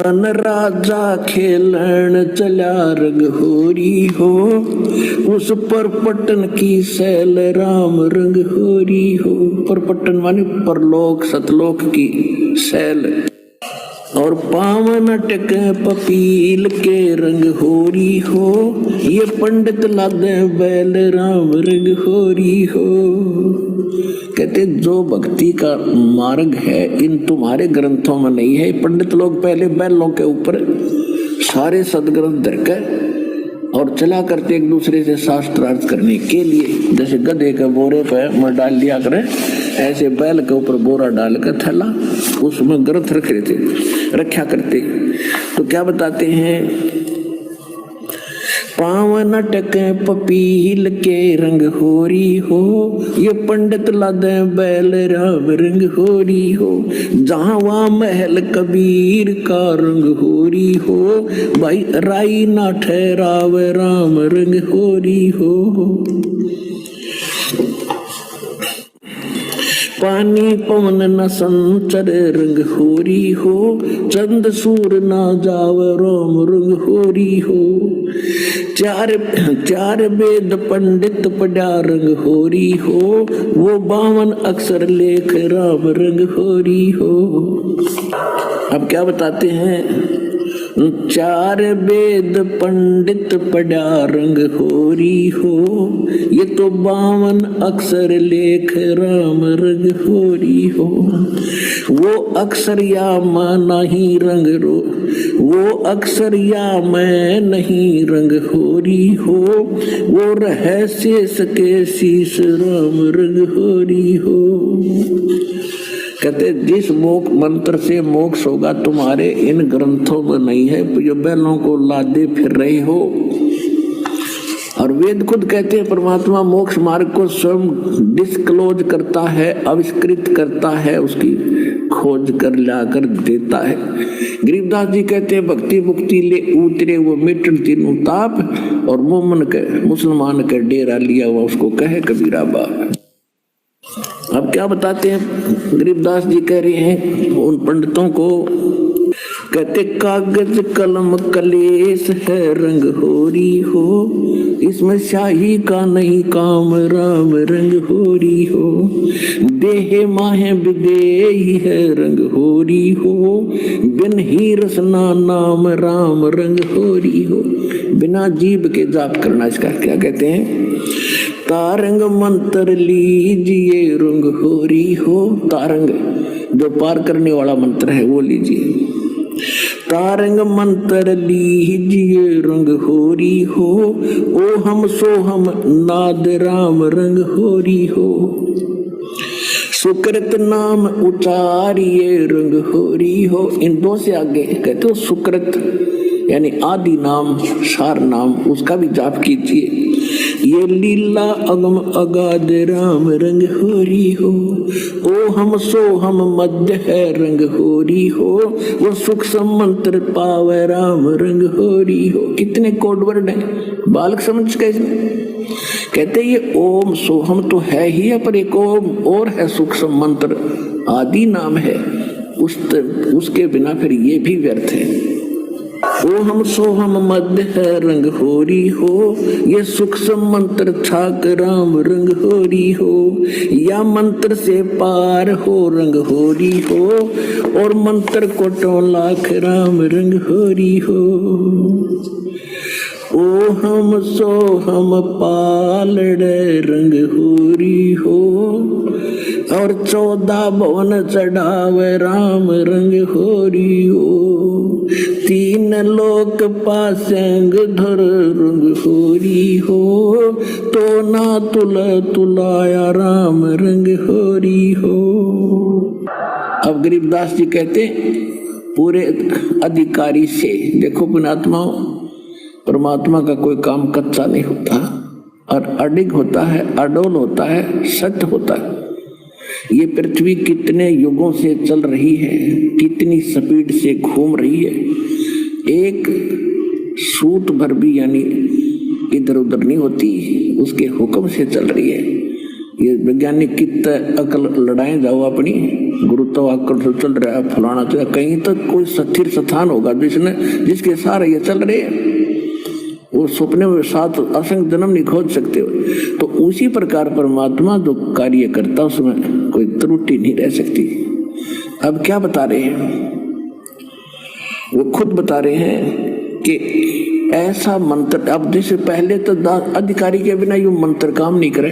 मन राजा खेलन चला रंग होरी हो, उस पर पटन की सैल राम रंग होरी हो। पर पटन माने परलोक सतलोक की सैल। और पावन टके पपील के रंग होरी हो, ये पंडित लादे बैल राम रंग होरी हो। कहते जो भक्ति का मार्ग है इन तुम्हारे ग्रंथों में नहीं है। पंडित लोग पहले बैलों के ऊपर सारे सदग्रंथ धरकर और चला करते एक दूसरे से शास्त्रार्थ करने के लिए, जैसे गधे के बोरे पे मर डाल लिया करे, ऐसे बैल के ऊपर बोरा डालकर थैला उसमें ग्रंथ रखा करते। तो क्या बताते हैं, पावन टके पपील के रंग होरी हो, ये पंडित लादे बैल राम रंग होरी हो। जहाँ वहाँ महल कबीर का रंग होरी हो, भाई राई ना ठहराव राम रंग होरी हो। पानी पवन न संचर रंग होरी हो, चंद सूर ना जाव राम रंग होरी हो। चार वेद पंडित पढ़ा रंग होरी हो, वो 52 अक्षर लेख राम रंग होरी हो। अब क्या बताते हैं, 4 वेद पंडित पढ़ा रंग होरी हो, ये तो 52 अक्षर लेख राम रंग होरी हो। वो अक्षर या मां नहीं रंग रो, वो अक्षर या मैं नहीं रंग होरी हो, वो रहस्य सके शीश राम रंग होरी हो। कहते जिस मोक्ष मंत्र से मोक्ष होगा तुम्हारे इन ग्रंथों में नहीं है, जो बैलों को लादे फिर रहे हो। और वेद खुद कहते हैं परमात्मा मोक्ष मार्ग को स्वयं डिस्क्लोज करता है, आविष्कृत करता है, उसकी खोज कर लाकर देता है। गरीबदास जी कहते हैं भक्ति मुक्ति ले उतरे वो मिटन तीनों ताप, और मोमन के मुसलमान के डेरा लिया हुआ उसको कहे कबीरा बाप। अब क्या बताते हैं, गरीबदास जी कह रहे हैं उन पंडितों को, कहते कागज कलम कलेश है रंग होरी हो, इसमें शाही का नहीं काम राम रंग होरी हो। देह माहे विदेही है रंग होरी हो, बिन ही रसना नाम राम रंग होरी हो। बिना जीव के जाप करना, इसका क्या कहते हैं, तारंग मंत्र लीजिए रंग होरी हो। तारंग जो पार करने वाला मंत्र है वो लीजिए। तारंग मंत्र लीजिए रंग होरी हो, ओ हम सो हम नाद राम रंग होरी हो। सुकृत नाम उचारिए रंग होरी हो। इन दो से आगे कहते हो सुकृत यानी आदि नाम सार नाम, उसका भी जाप कीजिए। ये लीला अगम अगाध राम रंग होरी हो, ओ हम सो हम मध्य है रंग होरी हो, वो सुख मंत्र पावे राम रंग होरी हो। कितने कोड वर्ड हैं, बालक समझ कैसे कहते ये ओम सोहम तो है ही है, पर एक ओम और है सूक्ष्म मंत्र आदि नाम है, उसके बिना फिर ये भी व्यर्थ है। ओ हम सोहम मध्य है रंग होरी हो, ये सूक्ष्म मंत्र छाक राम रंग होरी हो। या मंत्र से पार हो रंग होरी हो, और मंत्र को लाख राम रंग होरी हो। ओ हम सो हम पालड़े रंग होरी हो, और 14 भवन चढ़ावे राम रंग होरी हो। 3 लोक पासेंग धर रंग होरी हो, तो ना तुलाया राम रंग होरी हो। अब गरीबदास जी कहते पूरे अधिकारी से, देखो पुण्यात्मा परमात्मा का कोई काम कच्चा नहीं होता, और अडिग होता है, अडोल होता है, सत्य होता है। ये पृथ्वी कितने युगों से चल रही है, कितनी स्पीड से घूम रही है, एक सूत भर भी यानी इधर उधर नहीं होती, उसके हुक्म से चल रही है। ये वैज्ञानिक कितना अकल लड़ाई जाओ अपनी, गुरुत्वाकर्षण चल रहा है फलाना चल, कहीं तक कोई स्थिर स्थान होगा जिसके सारे ये चल रहे हैं, वो सपने में साथ असंख्य जन्म नहीं खोज सकते हो। तो उसी प्रकार परमात्मा जो कार्य करता उसमें कोई त्रुटि नहीं रह सकती। अब क्या बता रहे हैं, वो खुद बता रहे हैं कि ऐसा मंत्र, अब जैसे पहले तो अधिकारी के बिना ये मंत्र काम नहीं करे,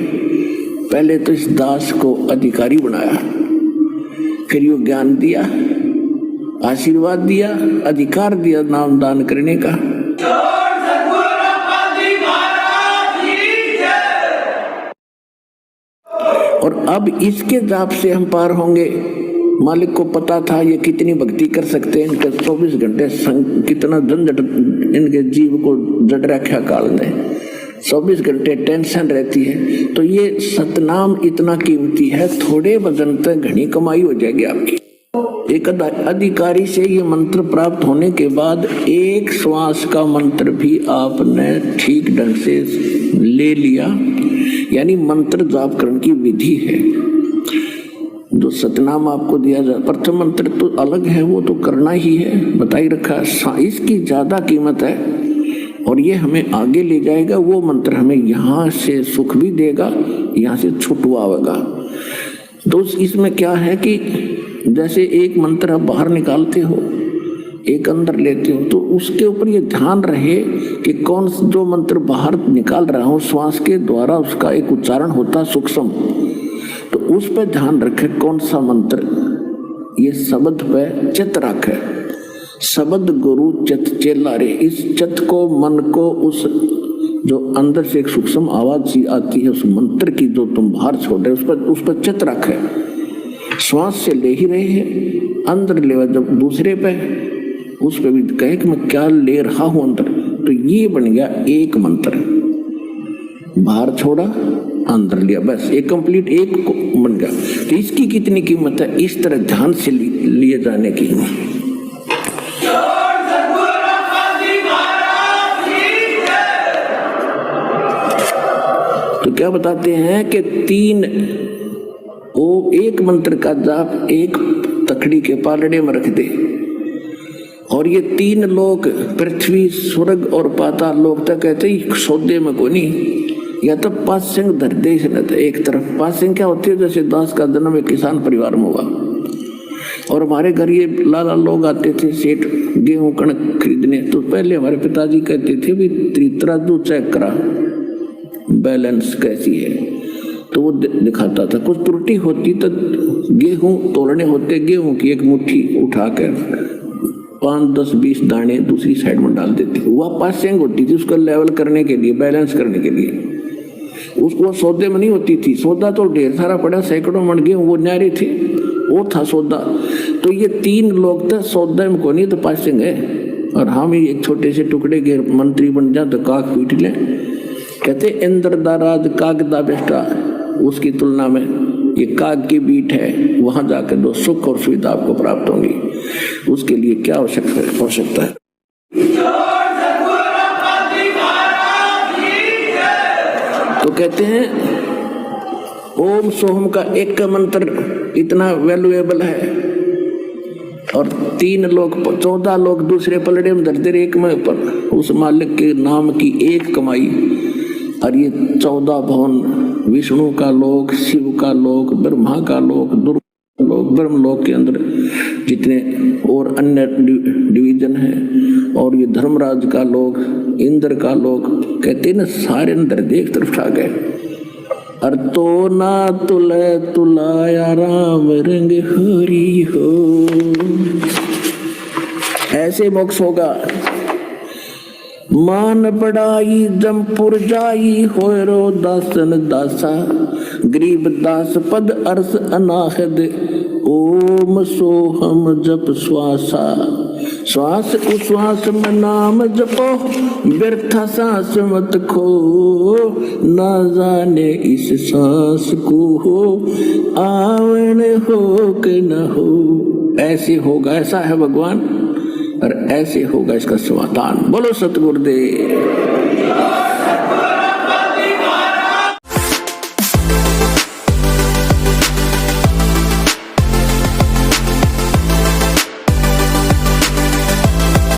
पहले तो इस दास को अधिकारी बनाया, फिर यो ज्ञान दिया, आशीर्वाद दिया, अधिकार दिया नाम दान करने का। और अब इसके जाप से हम पार होंगे। मालिक को पता था ये कितनी भक्ति कर सकते हैं, इनके 24 घंटे कितना झंझट इनके जीव को जड़ रखा काल ने, 24 घंटे टेंशन रहती है। तो ये सतनाम इतना कीमती है, थोड़े वजन तक घनी कमाई हो जाएगी आपकी। एक अधिकारी से ये मंत्र प्राप्त होने के बाद एक श्वास का मंत्र भी आपने ठीक ढंग से ले लिया, यानी मंत्र जाप करने की विधि है। जो सतनाम आपको दिया जाए, प्रथम मंत्र तो अलग है, वो तो करना ही है, बता ही रखा है, इसकी ज्यादा कीमत है और ये हमें आगे ले जाएगा। वो मंत्र हमें यहाँ से सुख भी देगा, यहाँ से छुटवाएगा। तो इसमें क्या है कि जैसे एक मंत्र आप बाहर निकालते हो, एक अंदर लेते हो, तो उसके ऊपर ये ध्यान रहे कि कौन जो मंत्र बाहर निकाल रहा हूँ श्वास के द्वारा उसका एक उच्चारण होता सूक्ष्म, तो उस पर ध्यान रखे कौन सा मंत्र, ये शब्द पे चित रखे। शब्द गुरु चित चेला रे, इस चित को मन को उस जो अंदर से एक सूक्ष्म आवाज सी आती है उस मंत्र की जो तुम बाहर छोड़ रहे उस पर चित रखे। श्वास से ले ही रहे हैं, अंदर ले जब दूसरे पे उस पे भी कहे कि मैं क्या ले रहा हूं अंदर, तो ये बन गया एक मंत्र। बाहर छोड़ा अंदर लिया, बस एक कंप्लीट एक बन गया। तो इसकी कितनी कीमत है इस तरह ध्यान से लिए जाने की। तो क्या बताते हैं कि एक मंत्र का जाप एक तकड़ी के पालड़े में रख दे, और ये 3 लोक पृथ्वी स्वर्ग और पाताल लोक तक कहते ही सौदे में को नहीं, या तो पासिंग धरदेश रहता है। एक तरफ पासिंग क्या होती है, जैसे दास का जन्म एक किसान परिवार में हुआ और हमारे घर ये लाला लोग आते थे सेठ गेहूं कणक खरीदने, तो पहले हमारे पिताजी कहते थे भी तराजू चेक करा बैलेंस कैसी है, तो वो दिखाता था। कुछ त्रुटि होती तो गेहूं तोड़ने होते, गेहूं की एक मुट्ठी उठाकर 5, 10, 20 दाने दूसरी साइड में डाल देते, वह पासिंग होती थी उसको लेवल करने के लिए, बैलेंस करने के लिए। उसको सौदे में नहीं होती थी, सौदा तो ढेर सारा पड़ा, सैकड़ों मन गेहूं वो न्यारे थे, वो था सौदा। तो ये 3 लोग थे सौदे में को नहीं तो पासिंग है, और हम ही एक छोटे से टुकड़े के मंत्री बन जा तो काक पीट ले। कहते इंद्र दा राज काग दा बेटा, उसकी तुलना में ये काग की बीट है, वहां जाकर दो सुख और सुविधा आपको प्राप्त होंगी। उसके लिए क्या आवश्यकता है? तो कहते हैं ओम सोहम का एक का मंत्र इतना वैल्यूएबल है, और 3 लोग 14 लोग दूसरे पलड़े में धरते रहे, एक में पर उस मालिक के नाम की एक कमाई। और ये 14 भवन, विष्णु का लोक, शिव का लोक, ब्रह्मा का लोक, दुर्गा लोक, ब्रह्म लोक के अंदर जितने और अन्य डिवीजन है, और ये धर्मराज का लोक, इंद्र का लोक, कहते ना सारे अंदर देख तरफ छा गए। अर तो ना तुलाया राम रंग हरी हो, ऐसे मोक्ष होगा। मान पड़ाई जमपुर जाई होरो दासन दासा, गरीब दास पद अर्स अनाहद, ओम सोहम जप श्वासा। श्वास उश्वास में नाम जपो, व्यर्थ सांस मत खो, ना जाने इस सांस को हो आवन हो कि न हो। ऐसे होगा, ऐसा है भगवान, और ऐसे होगा इसका समाधान। बोलो सतगुरुदेव।